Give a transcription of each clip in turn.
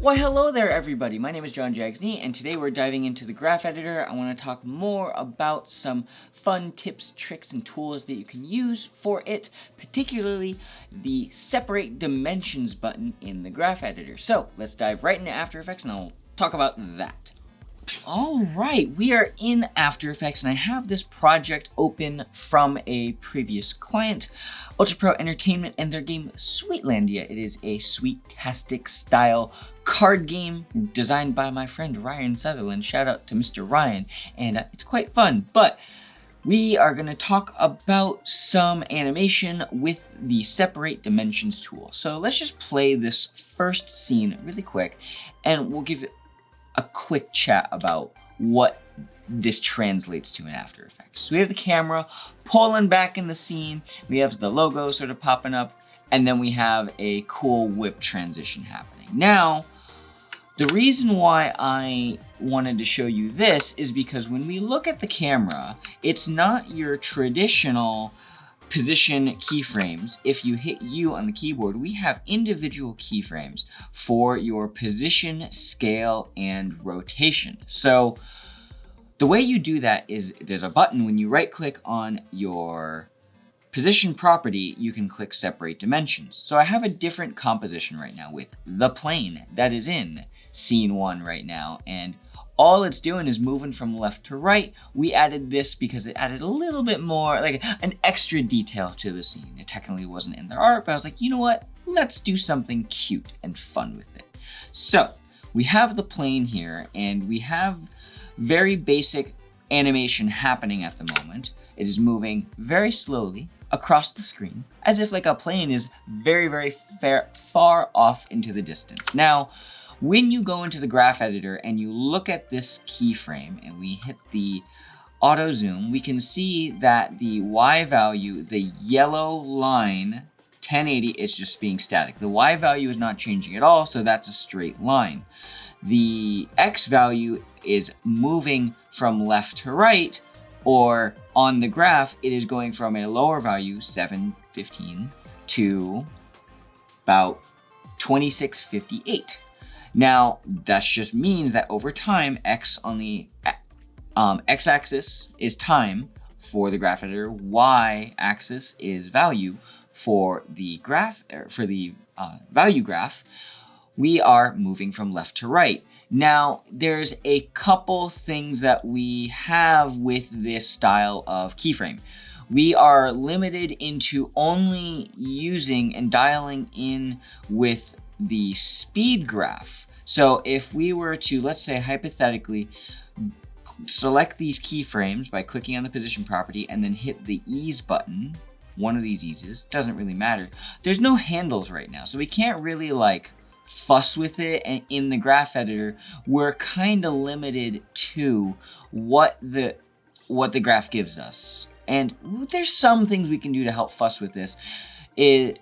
Why hello there everybody, my name is Jags, and today we're diving into the graph editor. I want to talk more about some fun tips, tricks, and tools that you can use for it, particularly the separate dimensions button in the graph editor. So let's dive right into After Effects and I'll talk about that. Alright, we are in After Effects and I have this project open from a previous client, Ultra Pro Entertainment, and their game Sweetlandia. It is a Sweet-tastic style card game designed by my friend Ryan Sutherland. Shout out to Mr. Ryan, and it's quite fun. But we are going to talk about some animation with the Separate Dimensions tool. So let's just play this first scene really quick, and we'll give it a quick chat about what this translates to in After Effects. So we have the camera pulling back in the scene, we have the logo sort of popping up, and then we have a cool whip transition happening. Now, the reason why I wanted to show you this is because when we look at the camera, it's not your traditional position keyframes. If you hit U on the keyboard, we have individual keyframes for your position, scale, and rotation. So the way you do that is there's a button when you right click on your position property, you can click separate dimensions. So I have a different composition right now with the plane that is in scene 1 right now, and all it's doing is moving from left to right. We added this because it added a little bit more, like an extra detail to the scene. It technically wasn't in their art, but I was like, you know what? Let's do something cute and fun with it. So we have the plane here, and we have very basic animation happening at the moment. It is moving very slowly across the screen, as if like a plane is very far off into the distance. Now, when you go into the graph editor and you look at this keyframe and we hit the auto zoom, we can see that the Y value, the yellow line, 1080, it's just being static. The Y value is not changing at all, so that's a straight line. The X value is moving from left to right, or on the graph, it is going from a lower value, 715, to about 2658. Now, that just means that over time, X on the X-axis is time for the graph editor, Y-axis is value for the graph, for the value graph. We are moving from left to right. Now, there's a couple things that we have with this style of keyframe. We are limited into only using and dialing in with the speed graph. So if we were to, let's say hypothetically, select these keyframes by clicking on the position property and then hit the ease button, one of these eases, doesn't really matter. There's no handles right now, so we can't really like fuss with it, and in the graph editor, we're kind of limited to what the graph gives us. And there's some things we can do to help fuss with this.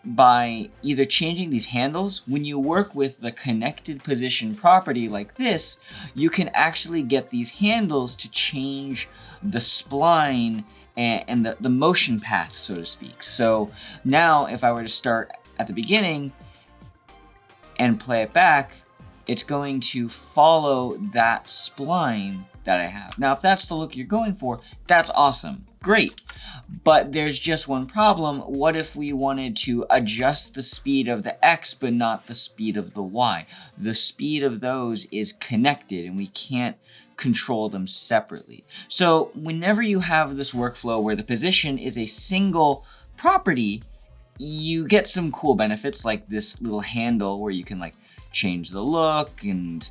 By either changing these handles. When you work with the connected position property like this, you can actually get these handles to change the spline and the motion path, so to speak. So now if I were to start at the beginning and play it back, it's going to follow that spline that I have. Now, if that's the look you're going for, that's awesome. Great. But there's just one problem. What if we wanted to adjust the speed of the X but not the speed of the Y? The speed of those is connected and we can't control them separately. So whenever you have this workflow where the position is a single property, you get some cool benefits like this little handle where you can like change the look, and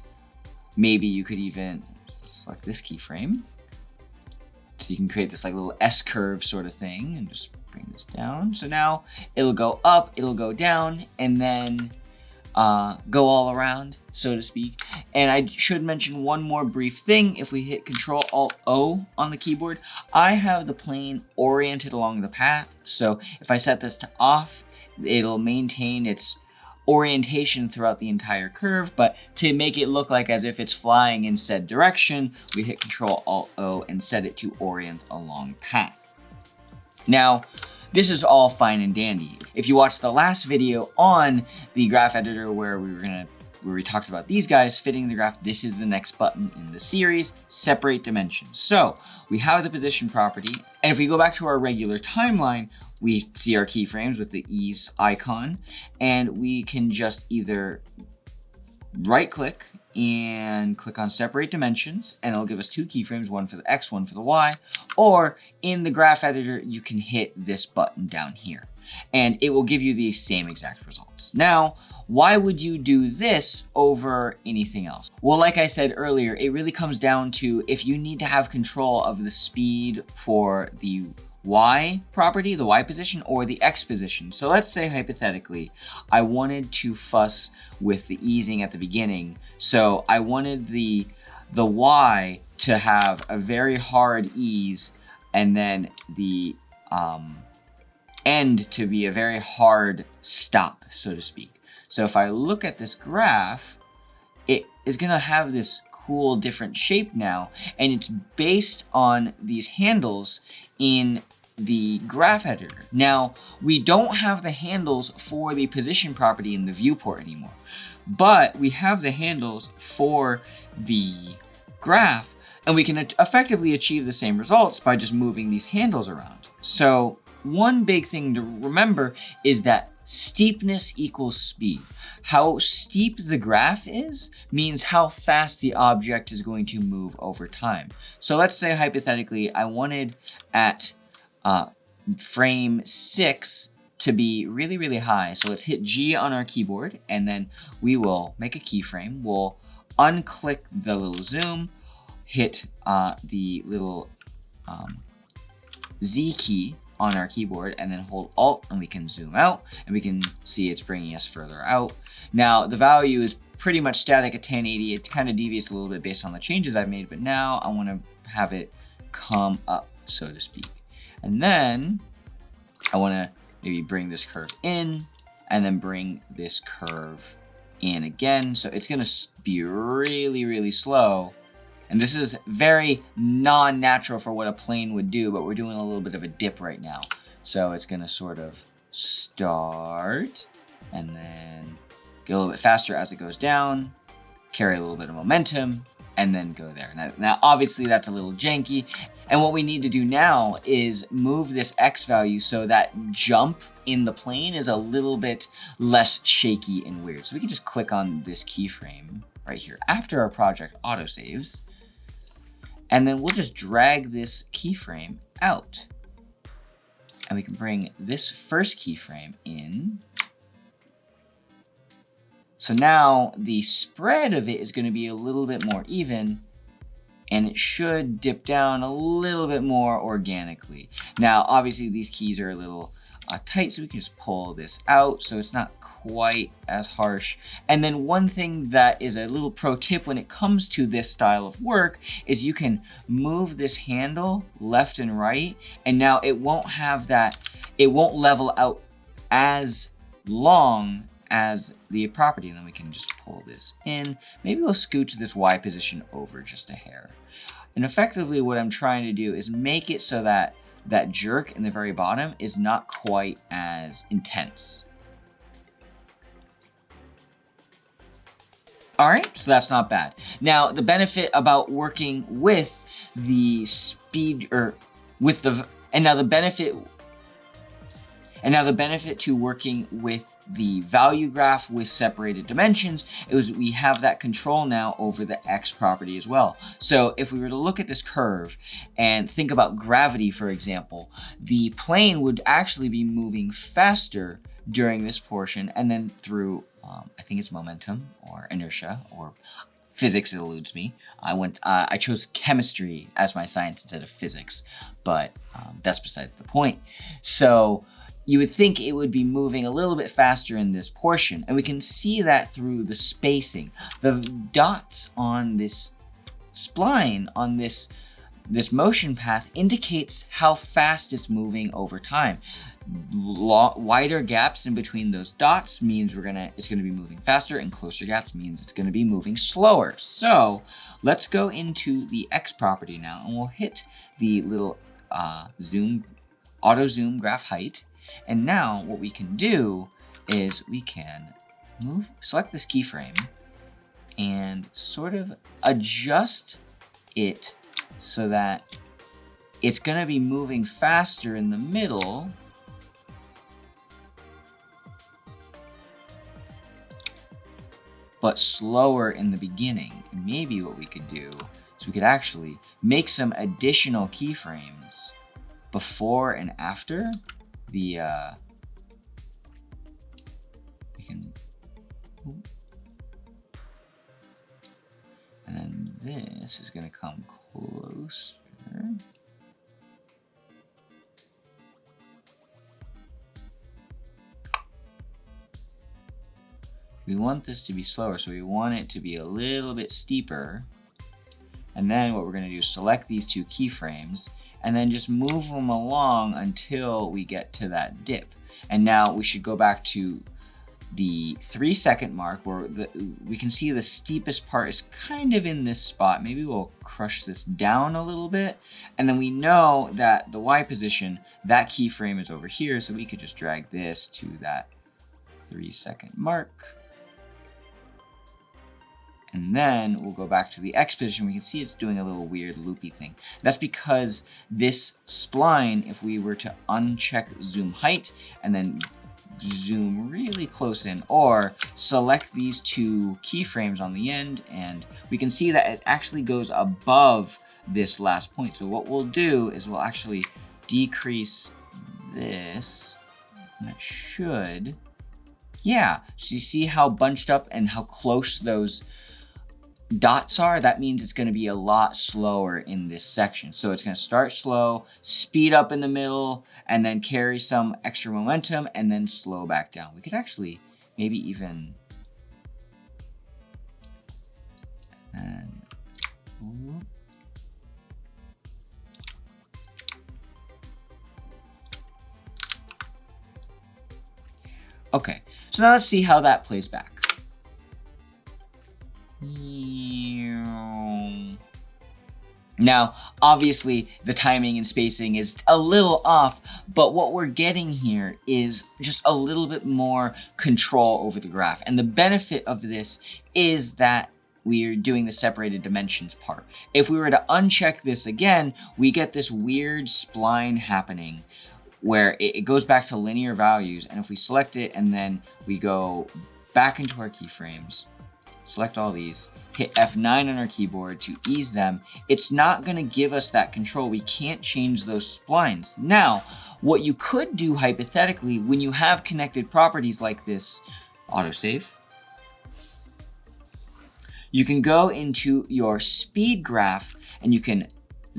maybe you could even select this keyframe. So you can create this like little S-curve sort of thing and just bring this down. So now it'll go up, it'll go down, and then go all around, so to speak. And I should mention one more brief thing. If we hit Control-Alt-O on the keyboard, I have the plane oriented along the path. So if I set this to off, it'll maintain its orientation throughout the entire curve, but to make it look like as if it's flying in said direction, we hit Control-Alt-O and set it to orient along path. Now, this is all fine and dandy. If you watched the last video on the graph editor where we were gonna where we talked about these guys fitting the graph, this is the next button in the series, separate dimensions. So we have the position property, and if we go back to our regular timeline, we see our keyframes with the ease icon, and we can just either right click and click on separate dimensions, and it'll give us two keyframes, one for the X, one for the Y, or in the graph editor, you can hit this button down here, and it will give you the same exact results. Now, why would you do this over anything else? Well, like I said earlier, it really comes down to if you need to have control of the speed for the Y property, the Y position, or the X position. So let's say hypothetically, I wanted to fuss with the easing at the beginning. So I wanted the Y to have a very hard ease, and then the end to be a very hard stop, so to speak. So if I look at this graph, it is gonna have this cool different shape now, and it's based on these handles in the graph editor. Now, we don't have the handles for the position property in the viewport anymore, but we have the handles for the graph, and we can effectively achieve the same results by just moving these handles around. So one big thing to remember is that steepness equals speed. How steep the graph is means how fast the object is going to move over time. So let's say hypothetically I wanted at frame 6 to be really, really high. So let's hit G on our keyboard, and then we will make a keyframe. We'll unclick the little zoom, hit the little Z key on our keyboard, and then hold Alt, and we can zoom out, and we can see it's bringing us further out. Now, the value is pretty much static at 1080. It kind of deviates a little bit based on the changes I've made, but now I want to have it come up, so to speak. And then I want to maybe bring this curve in, and then bring this curve in again. So it's going to be really, really slow. And this is very non-natural for what a plane would do, but we're doing a little bit of a dip right now. So it's going to sort of start and then get a little bit faster as it goes down, carry a little bit of momentum, and then go there. Now obviously that's a little janky. And what we need to do now is move this X value so that jump in the plane is a little bit less shaky and weird. So we can just click on this keyframe right here after our project autosaves. And then we'll just drag this keyframe out. And we can bring this first keyframe in. So now the spread of it is going to be a little bit more even, and it should dip down a little bit more organically. Now, obviously these keys are a little tight, so we can just pull this out so it's not quite as harsh. And then one thing that is a little pro tip when it comes to this style of work is you can move this handle left and right, and now it won't have that, it won't level out as long as the property. And then we can just pull this in. Maybe we'll scooch this Y position over just a hair. And effectively what I'm trying to do is make it so that that jerk in the very bottom is not quite as intense. All right, so that's not bad. Now, the benefit about working with the speed, or with the, and now the benefit to working with the value graph with separated dimensions is we have that control now over the X property as well. So if we were to look at this curve and think about gravity, for example, the plane would actually be moving faster during this portion, and then through, I think it's momentum or inertia or physics, it eludes me. I chose chemistry as my science instead of physics, but that's besides the point. So you would think it would be moving a little bit faster in this portion, and we can see that through the spacing. The dots on this spline, on this motion path, indicates how fast it's moving over time. Wider gaps in between those dots means it's gonna be moving faster, and closer gaps means it's gonna be moving slower. So let's go into the X property now, and we'll hit the little auto zoom graph height. And now what we can do is we can select this keyframe, and sort of adjust it so that it's gonna be moving faster in the middle, but slower in the beginning. And maybe what we could do is we could actually make some additional keyframes before and after the, we can, and then this is gonna come closer. We want this to be slower, so we want it to be a little bit steeper. And then what we're gonna do is select these two keyframes and then just move them along until we get to that dip. And now we should go back to the 3-second mark where we can see the steepest part is kind of in this spot. Maybe we'll crush this down a little bit. And then we know that the Y position, that keyframe is over here, so we could just drag this to that 3-second mark. And then we'll go back to the X position. We can see it's doing a little weird loopy thing. That's because this spline, if we were to uncheck zoom height and then zoom really close in, or select these two keyframes on the end, and we can see that it actually goes above this last point. So what we'll do is we'll actually decrease this, and that should, yeah. So you see how bunched up and how close those dots are? That means it's going to be a lot slower in this section. So it's going to start slow, speed up in the middle, and then carry some extra momentum, and then slow back down. We could actually maybe even, okay, so now let's see how that plays back. Now, obviously, the timing and spacing is a little off, but what we're getting here is just a little bit more control over the graph. And the benefit of this is that we're doing the separated dimensions part. If we were to uncheck this again, we get this weird spline happening where it goes back to linear values. And if we select it and then we go back into our keyframes, select all these, hit F9 on our keyboard to ease them, it's not gonna give us that control. We can't change those splines. Now, what you could do hypothetically when you have connected properties like this, autosave, you can go into your speed graph and you can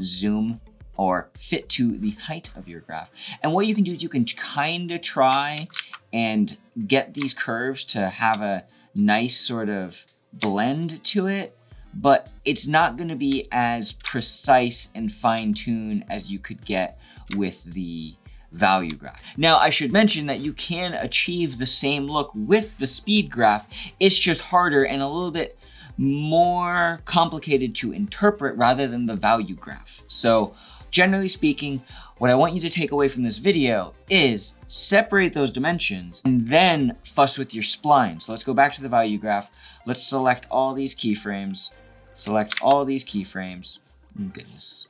zoom or fit to the height of your graph. And what you can do is you can kind of try and get these curves to have a nice sort of blend to it, but it's not going to be as precise and fine-tuned as you could get with the value graph. Now, I should mention that you can achieve the same look with the speed graph. It's just harder and a little bit more complicated to interpret rather than the value graph. So, generally speaking, what I want you to take away from this video is separate those dimensions and then fuss with your spline. So let's go back to the value graph. Let's select all these keyframes. Select all these keyframes. Oh, goodness.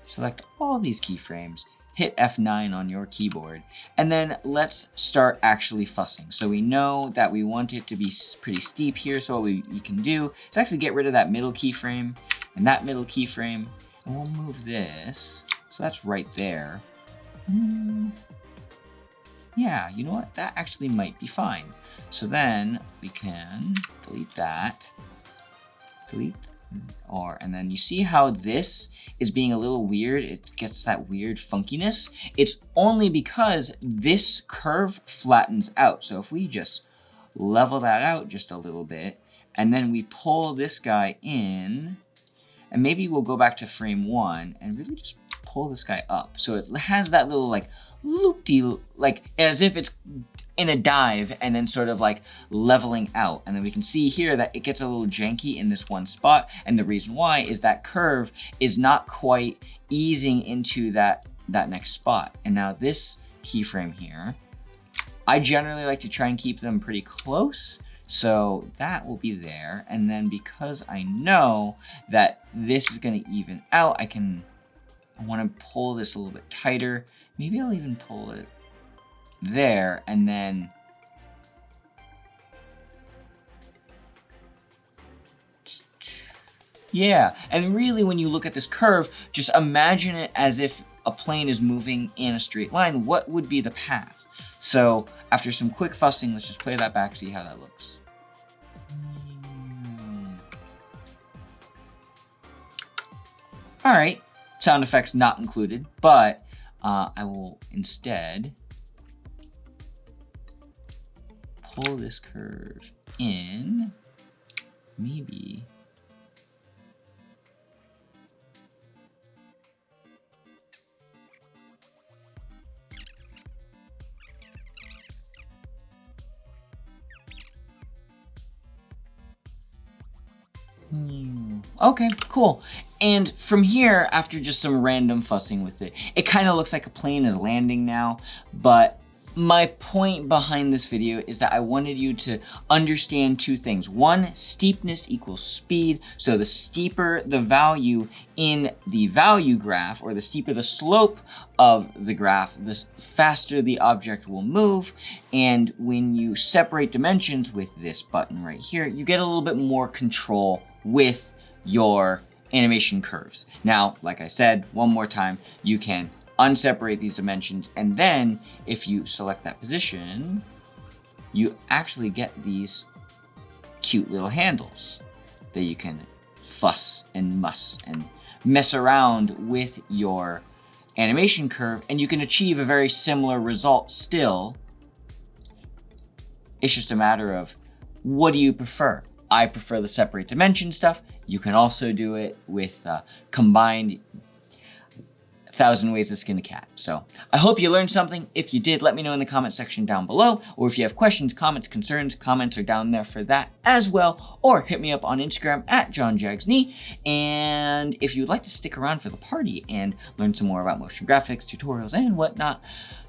Select all these keyframes. Hit F9 on your keyboard. And then let's start actually fussing. So we know that we want it to be pretty steep here. So what we can do is actually get rid of that middle keyframe and that middle keyframe. And we'll move this. So that's right there. Yeah, you know what? That actually might be fine. So then we can delete that. Delete. And then you see how this is being a little weird. It gets that weird funkiness. It's only because this curve flattens out. So if we just level that out just a little bit, and then we pull this guy in, and maybe we'll go back to frame 1 and really just pull this guy up. So it has that little like loop-de, like as if it's in a dive and then sort of like leveling out. And then we can see here that it gets a little janky in this one spot. And the reason why is that curve is not quite easing into that next spot. And now this keyframe here, I generally like to try and keep them pretty close. So that will be there. And then because I know that this is going to even out, I want to pull this a little bit tighter. Maybe I'll even pull it there, and then yeah. And really, when you look at this curve, just imagine it as if a plane is moving in a straight line. What would be the path? So after some quick fussing, let's just play that back, see how that looks. All right, sound effects not included, but I will instead pull this curve in, maybe. Okay, cool. And from here, after just some random fussing with it, it kind of looks like a plane is landing now, but my point behind this video is that I wanted you to understand two things. One, steepness equals speed. So the steeper the value in the value graph, or the steeper the slope of the graph, the faster the object will move. And when you separate dimensions with this button right here, you get a little bit more control with your animation curves. Now, like I said, one more time, you can unseparate these dimensions, and then if you select that position, you actually get these cute little handles that you can fuss and muss and mess around with your animation curve, and you can achieve a very similar result still. It's just a matter of, what do you prefer? I prefer the separate dimension stuff. You can also do it with combined 1,000 ways to skin a cat. So I hope you learned something. If you did, let me know in the comment section down below. Or if you have questions, comments, concerns, comments are down there for that as well. Or hit me up on Instagram at JohnJagsKnee. And if you'd like to stick around for the party and learn some more about motion graphics, tutorials, and whatnot,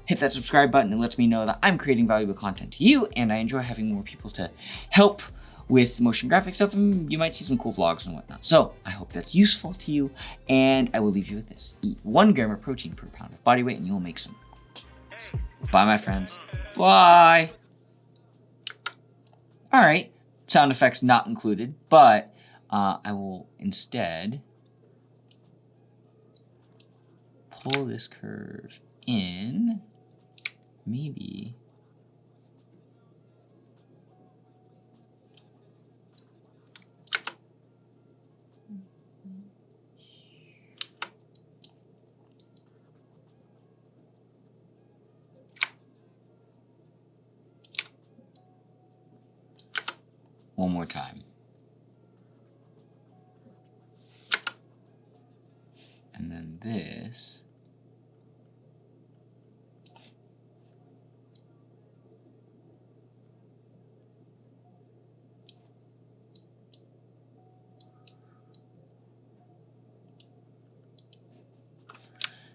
hit that subscribe button. It lets me know that I'm creating valuable content to you, and I enjoy having more people to help with motion graphic stuff, and you might see some cool vlogs and whatnot. So I hope that's useful to you, and I will leave you with this. Eat 1 gram of protein per pound of body weight and you'll make some. Bye, my friends. Bye. All right, sound effects not included, but I will instead pull this curve in, maybe. One more time. And then this.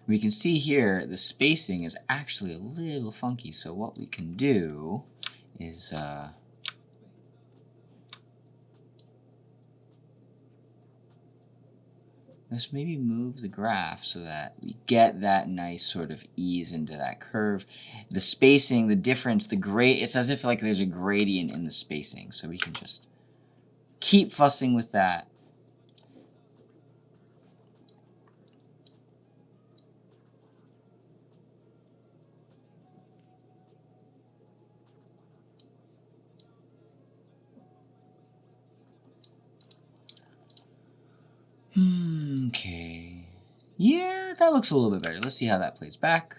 We can see here the spacing is actually a little funky. So what we can do is let's maybe move the graph so that we get that nice sort of ease into that curve. The spacing, the difference, it's as if like there's a gradient in the spacing. So we can just keep fussing with that. Okay. Yeah, that looks a little bit better. Let's see how that plays back.